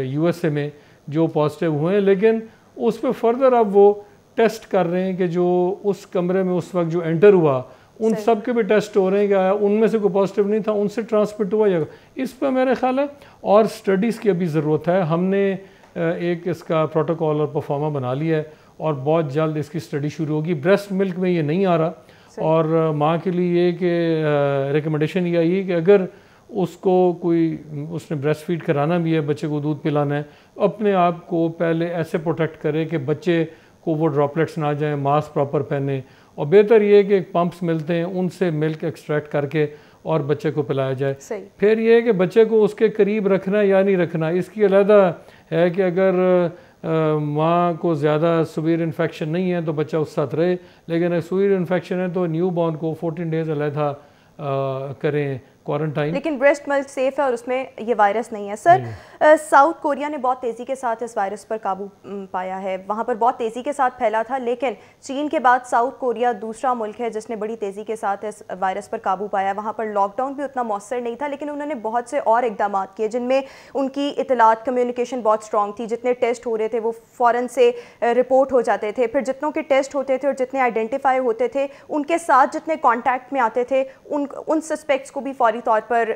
यूएसए में जो पॉजिटिव हुए हैं, लेकिन उस पर फर्दर अब वो टेस्ट कर रहे हैं कि जो उस कमरे में उस वक्त जो एंटर हुआ उन सब के भी टेस्ट हो रहे हैं कि उनमें से कोई पॉजिटिव नहीं था, उनसे ट्रांसमिट हुआ या। इस पर मेरा ख्याल है और स्टडीज़ की अभी ज़रूरत है। हमने एक इसका प्रोटोकॉल और परफॉर्मा बना लिया है और बहुत जल्द इसकी स्टडी शुरू होगी। ब्रेस्ट मिल्क में ये नहीं आ रहा, और माँ के लिए ये कि रिकमेंडेशन ये आई कि अगर उसने ब्रेस्ट फीड कराना भी है, बच्चे को दूध पिलाना है, अपने आप को पहले ऐसे प्रोटेक्ट करे कि बच्चे को वो ड्रॉपलेट्स ना जाएं, मास्क प्रॉपर पहने, और बेहतर ये है कि पंप्स मिलते हैं उनसे मिल्क एक्सट्रैक्ट करके और बच्चे को पिलाया जाए। फिर ये है कि बच्चे को उसके करीब रखना या नहीं रखना, इसकी अलहदा है कि अगर माँ को ज़्यादा सीवियर इन्फेक्शन नहीं है तो बच्चा उस साथ रहे, लेकिन अगर सीवियर इन्फेक्शन है तो न्यू बॉर्न को 14 डेज़ अलहदा करें क्वारंटाइन। लेकिन ब्रेस्ट मिल्क सेफ है और उसमें ये वायरस नहीं है। सर, साउथ कोरिया ने बहुत तेज़ी के साथ इस वायरस पर काबू पाया है, वहाँ पर बहुत तेज़ी के साथ फैला था, लेकिन चीन के बाद साउथ कोरिया दूसरा मुल्क है जिसने बड़ी तेज़ी के साथ इस वायरस पर काबू पाया। वहाँ पर लॉकडाउन भी उतना मौसर नहीं था, लेकिन उन्होंने बहुत से और इकदाम किए जिनमें उनकी इतलात कम्युनिकेशन बहुत स्ट्रॉन्ग थी। जितने टेस्ट हो रहे थे वो फ़ौरन से रिपोर्ट हो जाते थे, फिर जितनों के टेस्ट होते थे और जितने आइडेंटिफाई होते थे उनके साथ जितने कॉन्टैक्ट में आते थे उन सस्पेक्ट्स को भी फौरी तौर पर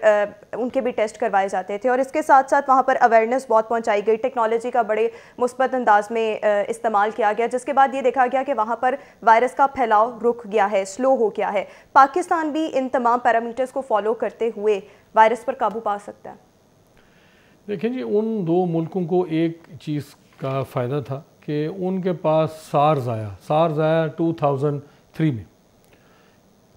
उनके भी टेस्ट करवाए जाते थे। और इसके साथ साथ वहाँ पर अवेयरनेस बहुत पहुँचाई गई, टेक्नोलॉजी का बड़े मुस्बत अंदाज में इस्तेमाल किया गया, जिसके बाद ये देखा गया कि वहाँ पर वायरस का फैलाव रुक गया है, स्लो हो गया है। पाकिस्तान भी इन तमाम पैरामीटर्स को फॉलो करते हुए वायरस पर काबू पा सकता है। देखिए जी, उन दो मुल्कों को एक चीज़ का फ़ायदा था कि उनके पास सार्स आया 2003 में।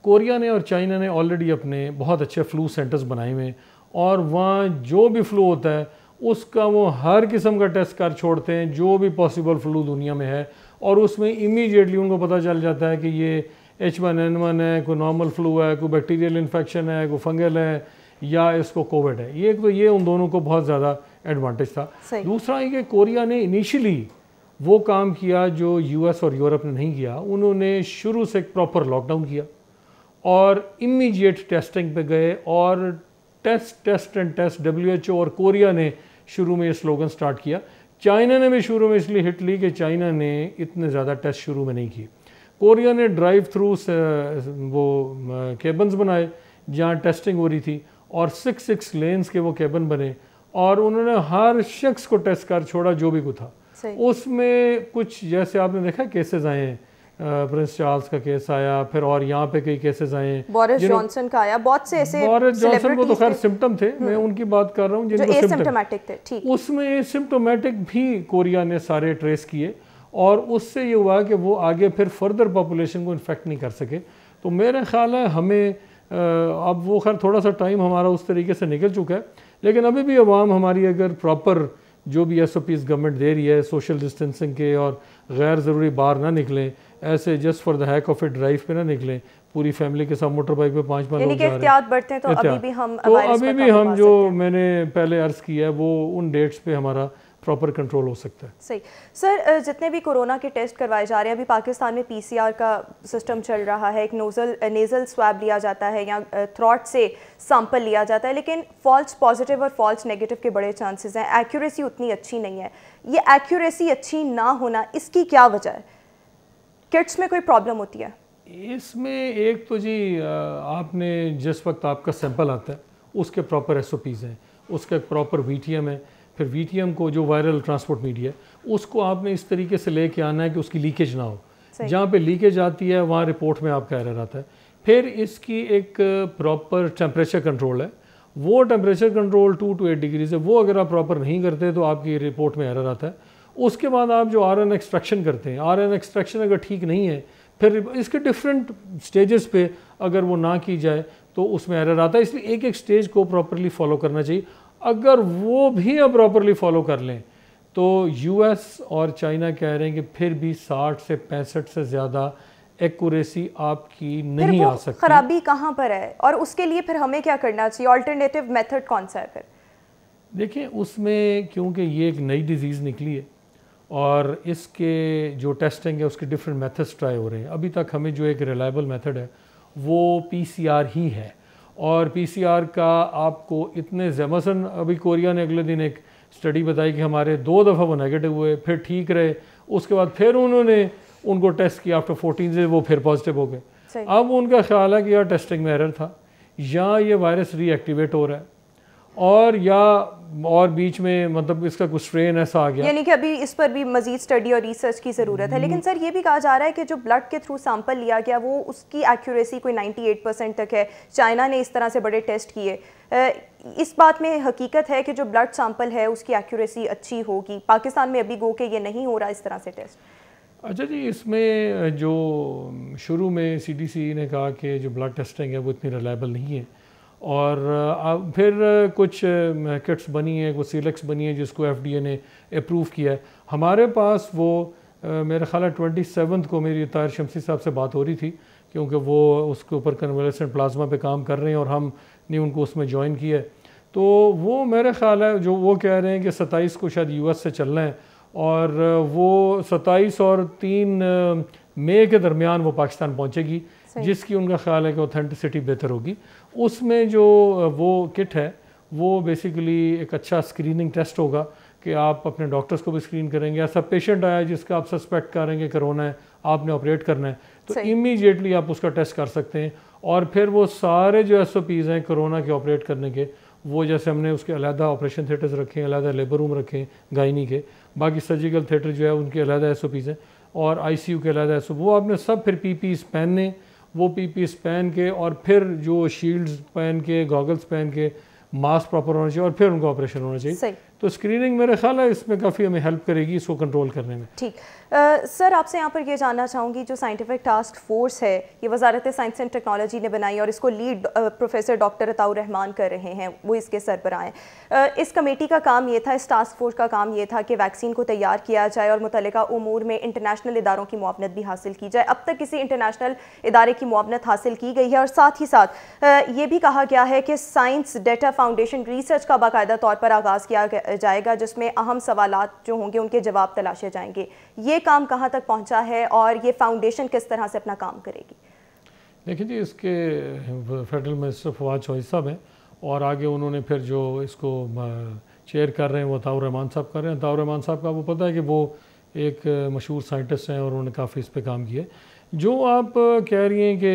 कोरिया ने और चाइना ने ऑलरेडी अपने बहुत अच्छे फ्लू सेंटर्स बनाए हुए हैं, और वहाँ जो भी फ्लू होता है उसका वो हर किस्म का टेस्ट कर छोड़ते हैं, जो भी पॉसिबल फ्लू दुनिया में है, और उसमें इमीडिएटली उनको पता चल जाता है कि ये H1N1 है, कोई नॉर्मल फ्लू है, कोई बैक्टीरियल इन्फेक्शन है, कोई फंगल है, या इसको कोविड है। ये तो ये उन दोनों को बहुत ज़्यादा एडवांटेज था। दूसरा ये कि कोरिया ने इनिशियली वो काम किया जो यूएस और यूरोप ने नहीं किया। उन्होंने शुरू से एक प्रॉपर लॉकडाउन किया और इमीडिएट टेस्टिंग पे गए, और टेस्ट WHO और कोरिया ने शुरू में ये स्लोगन स्टार्ट किया। चाइना ने भी शुरू में इसलिए हिट ली कि चाइना ने इतने ज़्यादा टेस्ट शुरू में नहीं किए। कोरिया ने ड्राइव थ्रू वो केबन्स बनाए जहाँ टेस्टिंग हो रही थी, और 6 लेन्स के वो केबन बने, और उन्होंने हर शख्स को टेस्ट कर छोड़ा जो भी कुछ था। उसमें कुछ जैसे आपने देखा केसेस आए हैं, प्रिंस चार्ल्स का केस आया, फिर और यहाँ पे कई केसेस आए हैं, बोरिस जॉनसन का आया, बहुत से ऐसे। बोरिस जॉनसन को तो खैर सिम्टम थे, मैं उनकी बात कर रहा हूँ जिनको एसिम्प्टोमेटिक थे। ठीक, उसमें एसिम्प्टोमेटिक भी कोरिया ने सारे ट्रेस किए, और उससे ये हुआ कि वो आगे फिर फर्दर पॉपुलेशन को इन्फेक्ट नहीं कर सके। तो मेरा ख्याल है हमें अब वो खैर थोड़ा सा टाइम हमारा उस तरीके से निकल चुका है, लेकिन अभी भी अवाम हमारी अगर प्रॉपर जो भी SOPs गवर्नमेंट दे रही है, सोशल डिस्टेंसिंग के, और गैर ज़रूरी बाहर ना निकलें, ऐसे just for the hack of A drive पे ना निकलें, पूरी फैमिली के साथ मोटर बाइक पे 5 लोग जा रहे हैं, एहतियात बरतें तो अभी भी हम जो मैंने पहले अर्ज़ किया है वो उन डेट्स पे हमारा प्रॉपर कंट्रोल हो सकता है। सही। सर, जितने भी कोरोना के टेस्ट करवाए जा रहे हैं, अभी पाकिस्तान में PCR का सिस्टम चल रहा है, एक नेज़ल स्वैब लिया जाता है या थ्रॉट से सैंपल लिया जाता है, लेकिन फॉल्स पॉजिटिव और फॉल्स नेगेटिव के बड़े चांसेस हैं, एक्यूरेसी उतनी अच्छी नहीं है। ये एक्यूरेसी अच्छी ना होना, इसकी क्या वजह है? किट्स में कोई प्रॉब्लम होती है इसमें? एक तो जी आपने जिस वक्त आपका सैंपल आता है उसके प्रॉपर SOPs हैं, उसका प्रॉपर VTM है, फिर VTM को जो वायरल ट्रांसपोर्ट मीडिया है उसको आपने इस तरीके से लेके आना है कि उसकी लीकेज ना हो। जहाँ पे लीकेज आती है वहाँ रिपोर्ट में आपका एरर आता है। फिर इसकी एक प्रॉपर टेम्परेचर कंट्रोल है, वो टेम्परेचर कंट्रोल 2 to 8 डिग्रीज है, वो अगर आप प्रॉपर नहीं करते तो आपकी रिपोर्ट में एरर आता है। उसके बाद आप जो RN एक्सट्रैक्शन करते हैं, RN एक्सट्रैक्शन अगर ठीक नहीं है, फिर इसके डिफरेंट स्टेजेस पे अगर वो ना की जाए तो उसमें एरर आता है। इसलिए एक एक स्टेज को प्रॉपरली फॉलो करना चाहिए। अगर वो भी अब प्रॉपरली फॉलो कर लें तो यूएस और चाइना कह रहे हैं कि फिर भी 60 से 65 से ज़्यादा एक्यूरेसी आपकी नहीं आ सकती। खराबी कहाँ पर है और उसके लिए फिर हमें क्या करना चाहिए? ऑल्टरनेटिव मेथड कौन सा है फिर? देखिए, उसमें क्योंकि ये एक नई डिज़ीज़ निकली है और इसके जो टेस्टिंग है उसके डिफरेंट मेथड्स ट्राई हो रहे हैं। अभी तक हमें जो एक रिलायबल मेथड है वो पीसीआर ही है। और पीसीआर का आपको इतने मसलन अभी कोरिया ने अगले दिन एक स्टडी बताई कि हमारे 2 दफ़ा वो नेगेटिव हुए, फिर ठीक रहे, उसके बाद फिर उन्होंने उनको टेस्ट किया आफ्टर 14 से वो फिर पॉजिटिव हो गए। अब उनका ख्याल है कि यार टेस्टिंग में एरर था, या ये वायरस रीएक्टिवेट हो रहा है और बीच में मतलब इसका कुछ स्ट्रेन ऐसा आ गया, यानी कि अभी इस पर भी मजीद स्टडी और रिसर्च की ज़रूरत है। लेकिन सर ये भी कहा जा रहा है कि जो ब्लड के थ्रू सैंपल लिया गया वो उसकी एक्यूरेसी कोई 98% तक है। चाइना ने इस तरह से बड़े टेस्ट किए। इस बात में हकीकत है कि जो ब्लड सैंपल है उसकी एक्यूरेसी अच्छी होगी? पाकिस्तान में अभी गो के ये नहीं हो रहा इस तरह से टेस्ट। अच्छा जी, इसमें जो शुरू में सीडीसी ने कहा कि जो ब्लड टेस्टिंग है वो इतनी रिलायबल नहीं है, और फिर कुछ किट्स बनी है, कुछ सिलेक्स बनी है जिसको एफडीए ने अप्रूव किया है। हमारे पास वो मेरे ख्याल है 27 को मेरी ताहिर शमसी साहब से बात हो रही थी, क्योंकि वो उसके ऊपर कन्वलेसेंट प्लाज्मा पे काम कर रहे हैं और हमने उनको उसमें ज्वाइन किया है। तो वो मेरे ख्याल है जो वो कह रहे हैं कि 27 को शायद यूएस से चलना है, और वो 27 और 3 मई के दरमियान वो पाकिस्तान पहुँचेगी, जिसकी उनका ख्याल है कि ऑथेंटिसिटी बेहतर होगी। उसमें जो वो किट है वो बेसिकली एक अच्छा स्क्रीनिंग टेस्ट होगा कि आप अपने डॉक्टर्स को भी स्क्रीन करेंगे। ऐसा पेशेंट आया जिसका आप सस्पेक्ट करेंगे कोरोना है, आपने ऑपरेट करना है, तो इमीडिएटली आप उसका टेस्ट कर सकते हैं। और फिर वो सारे जो एसओपीज़ हैं कोरोना के ऑपरेट करने के, वो जैसे हमने उसके अलहदा ऑपरेशन थिएटर्स रखे हैं, अलहदा लेबर रूम रखे हैं गायनी के, बाकी सर्जिकल थिएटर जो है उनके अलहदा एसओपीज़ हैं, और आईसीयू के अलहदा एसओपी, वो आपने सब फिर पीपीईस पहनने, वो पीपीईस पहन के और फिर जो शील्ड्स पहन के, गॉगल्स पहन के, मास्क प्रॉपर होना चाहिए और फिर उनका ऑपरेशन होना चाहिए। तो स्क्रीनिंग मेरे ख्याल है इसमें काफ़ी हमें हेल्प करेगी इसको कंट्रोल करने में। ठीक। सर आपसे यहाँ पर ये जानना चाहूँगी, जो साइंटिफिक टास्क फोर्स है ये वजारत साइंस एंड टेक्नोलॉजी ने बनाई और इसको lead professor doctor Ataur Rahman कर रहे हैं, वो इसके सरबराह हैं। इस कमेटी का काम ये था, इस टास्क फोर्स का काम ये था कि वैक्सीन को तैयार किया जाए और मुतल्लिका उमूर में इंटरनेशनल इदारों की मुआवनत भी हासिल की जाए। अब तक किसी इंटरनेशनल इदारे की मुआवनत हासिल की गई है, और साथ ही साथ ये भी कहा गया है कि साइंस डेटा फाउंडेशन रिसर्च का बाकायदा तौर पर आगाज़ किया जाएगा, जिसमें अहम सवालात जो होंगे उनके जवाब तलाशे जाएंगे। ये काम कहाँ तक पहुँचा है और ये फाउंडेशन किस तरह से अपना काम करेगी? देखिए जी, इसके फेडरल मिनिस्टर फवाद चौधरी साहब हैं, और आगे उन्होंने फिर जो इसको चेयर कर रहे हैं वो अताउर रहमान साहब कर रहे हैं। अताउर रहमान साहब का वो पता है कि वो एक मशहूर साइंटिस्ट हैं और उन्होंने काफ़ी इस पर काम किया। जो आप कह रही हैं कि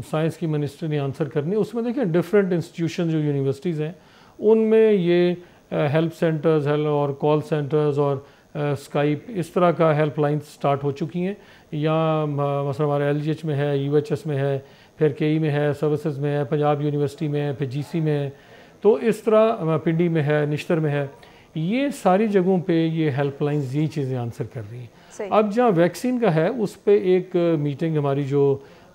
साइंस की मिनिस्टर ने आंसर करनी, उसमें देखिए डिफरेंट इंस्टीट्यूशन जो यूनिवर्सिटीज़ हैं उनमें ये हेल्प सेंटर्स और कॉल सेंटर्स और स्काइप इस तरह का हेल्पलाइन स्टार्ट हो चुकी हैं। या मसलन हमारे LGH में है, UHS में है, फिर KE में है, सर्विसेज में है, पंजाब यूनिवर्सिटी में है, फिर GC में है, तो इस तरह पिंडी में है, निश्तर में है। ये सारी जगहों पे ये हेल्पलाइंस यही चीज़ें आंसर कर रही हैं। अब जहाँ वैक्सीन का है उस पर एक मीटिंग हमारी जो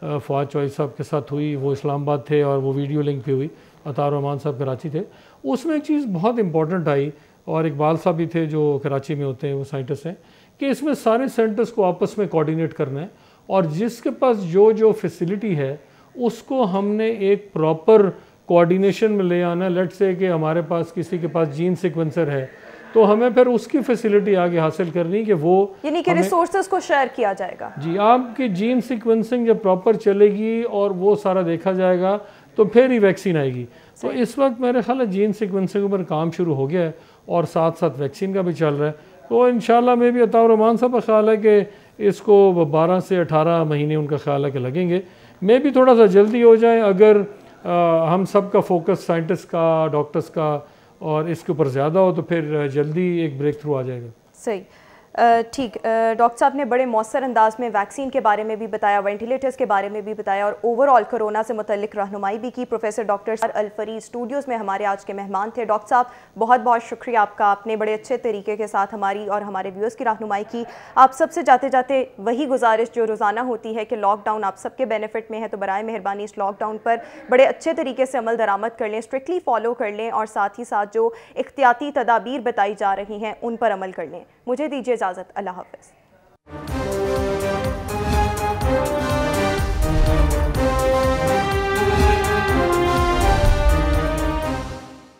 फवाद चौधरी साहब के साथ हुई, वो इस्लामाबाद थे और वो वीडियो लिंक पे हुई, अताउर रहमान साहब कराची थे। उसमें एक चीज़ बहुत इंपॉर्टेंट आई, और इकबाल साहब भी थे जो कराची में होते हैं, वो साइंटिस्ट हैं, कि इसमें सारे सेंटर्स को आपस में कोऑर्डिनेट करना है, और जिसके पास जो फैसिलिटी है उसको हमने एक प्रॉपर कोऑर्डिनेशन में ले आना। लेट से कि हमारे पास किसी के पास जीन सिक्वेंसर है तो हमें फिर उसकी फैसिलिटी आगे हासिल करनी कि वो, यानी कि रिसोर्सेज को शेयर किया जाएगा। जी, आपकी जीन सिक्वेंसिंग जब प्रॉपर चलेगी और वो सारा देखा जाएगा तो फिर ही वैक्सीन आएगी। तो इस वक्त मेरे ख्याल है जीन सिक्वेंसिंग पर काम शुरू हो गया है और साथ साथ वैक्सीन का भी चल रहा है। तो इंशाल्लाह में भी अताउर रहमान साहब का ख्याल है कि इसको 12 से 18 महीने उनका ख्याल है कि लगेंगे। मैं भी थोड़ा सा जल्दी हो जाए अगर हम सब का फोकस साइंटिस्ट का, डॉक्टर्स का और इसके ऊपर ज़्यादा हो तो फिर जल्दी एक ब्रेक थ्रू आ जाएगा। सही। ठीक, डॉक्टर साहब ने बड़े मौसर अंदाज में वैक्सीन के बारे में भी बताया, वेंटिलेटर्स के बारे में भी बताया और ओवरऑल कोरोना से मुतल्लिक रहनुमाई भी की। प्रोफेसर डॉक्टर अल फरीद स्टूडियोज़ में हमारे आज के मेहमान थे। डॉक्टर साहब बहुत बहुत शुक्रिया आपका, आपने बड़े अच्छे तरीके के साथ हमारी और हमारे व्यूअर्स की रहनुमाई की। आप सबसे जाते जाते वही गुजारिश जो रोज़ाना होती है कि लॉकडाउन आप सबके बेनिफिट में है, तो बराए मेहरबानी इस लॉकडाउन पर बड़े अच्छे तरीके से अमल दरामद कर लें, स्ट्रिक्टली फॉलो कर लें और साथ ही साथ जो इख्तियाती तदाबीर बताई जा रही हैं उन पर अमल कर लें। मुझे दीजिए इजाज़त, अल्लाह हाफ़िज़।